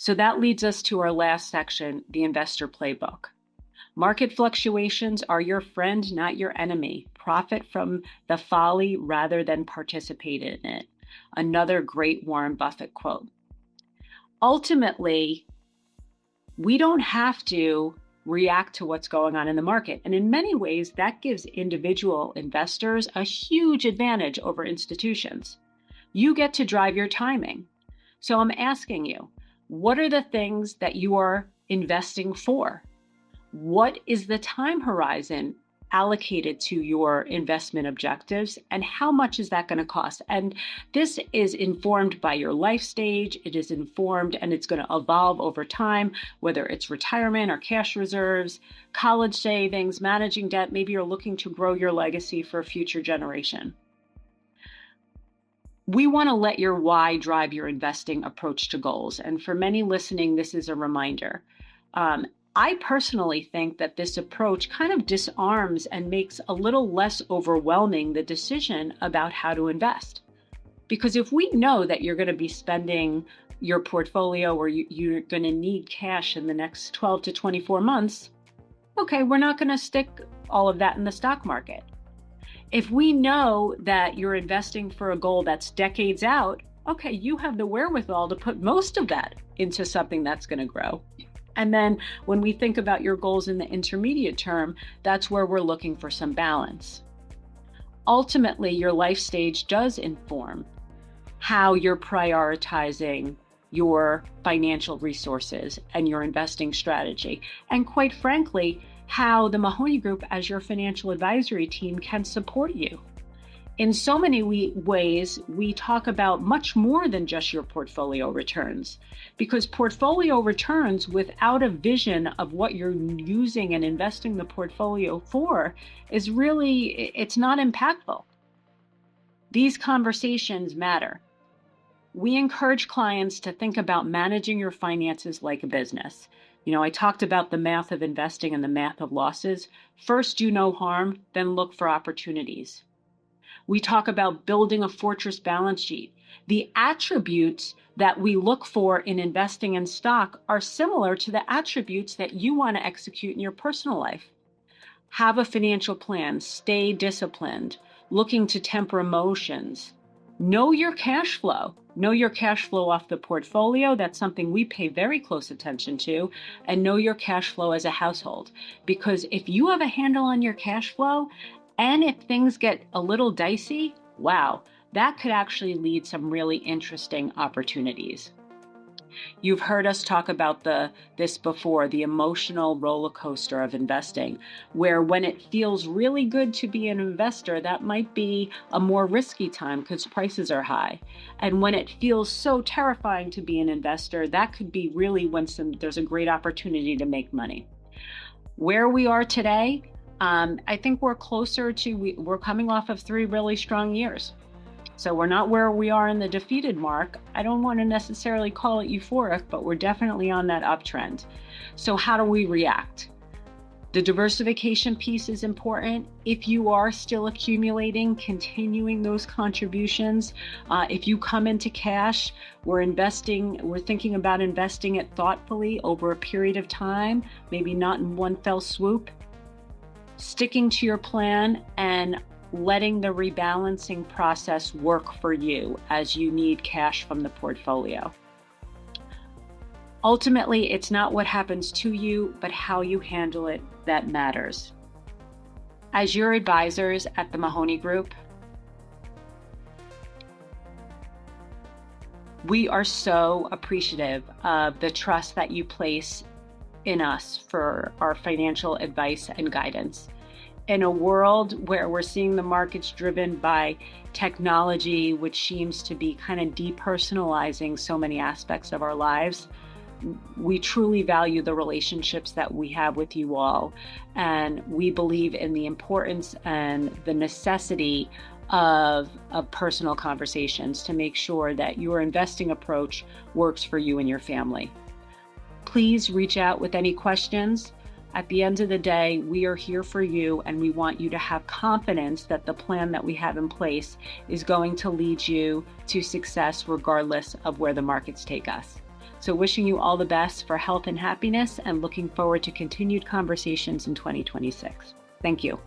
So that leads us to our last section, the investor playbook. Market fluctuations are your friend, not your enemy. Profit from the folly rather than participate in it. Another great Warren Buffett quote. Ultimately, we don't have to react to what's going on in the market. And in many ways, that gives individual investors a huge advantage over institutions. You get to drive your timing. So I'm asking you, what are the things that you are investing for? What is the time horizon allocated to your investment objectives, and how much is that going to cost? And this is informed by your life stage. It is informed and it's going to evolve over time, whether it's retirement or cash reserves, college savings, managing debt. Maybe you're looking to grow your legacy for a future generation. We want to let your why drive your investing approach to goals. And for many listening, this is a reminder. I personally think that this approach kind of disarms and makes a little less overwhelming the decision about how to invest. Because if we know that you're going to be spending your portfolio or you're going to need cash in the next 12 to 24 months, okay, we're not going to stick all of that in the stock market. If we know that you're investing for a goal that's decades out, okay, you have the wherewithal to put most of that into something that's going to grow. And then when we think about your goals in the intermediate term, that's where we're looking for some balance. Ultimately, your life stage does inform how you're prioritizing your financial resources and your investing strategy. And quite frankly, how the Mahoney Group as your financial advisory team can support you. In so many ways, we talk about much more than just your portfolio returns, because portfolio returns without a vision of what you're using and investing the portfolio for is really, it's not impactful. These conversations matter. We encourage clients to think about managing your finances like a business. I talked about the math of investing and the math of losses. First, do no harm, then look for opportunities. We talk about building a fortress balance sheet. The attributes that we look for in investing in stock are similar to the attributes that you want to execute in your personal life. Have a financial plan, stay disciplined, looking to temper emotions. Know your cash flow. Know your cash flow off the portfolio. That's something we pay very close attention to. And know your cash flow as a household. Because if you have a handle on your cash flow, and if things get a little dicey, wow, that could actually lead some really interesting opportunities. You've heard us talk about this before, the emotional roller coaster of investing, where when it feels really good to be an investor, that might be a more risky time because prices are high. And when it feels so terrifying to be an investor, that could be really when there's a great opportunity to make money. Where we are today, I think we're closer to, we're coming off of 3 really strong years. So we're not where we are in the defeated mark. I don't want to necessarily call it euphoric, but we're definitely on that uptrend. So how do we react? The diversification piece is important. If you are still accumulating, continuing those contributions, if you come into cash, we're thinking about investing it thoughtfully over a period of time, maybe not in one fell swoop. Sticking to your plan and letting the rebalancing process work for you as you need cash from the portfolio. Ultimately, it's not what happens to you, but how you handle it that matters. As your advisors at the Mahoney Group, we are so appreciative of the trust that you place in us for our financial advice and guidance. In a world where we're seeing the markets driven by technology, which seems to be kind of depersonalizing so many aspects of our lives, we truly value the relationships that we have with you all. And we believe in the importance and the necessity of personal conversations to make sure that your investing approach works for you and your family. Please reach out with any questions. At the end of the day, we are here for you, and we want you to have confidence that the plan that we have in place is going to lead you to success regardless of where the markets take us. So wishing you all the best for health and happiness and looking forward to continued conversations in 2026. Thank you.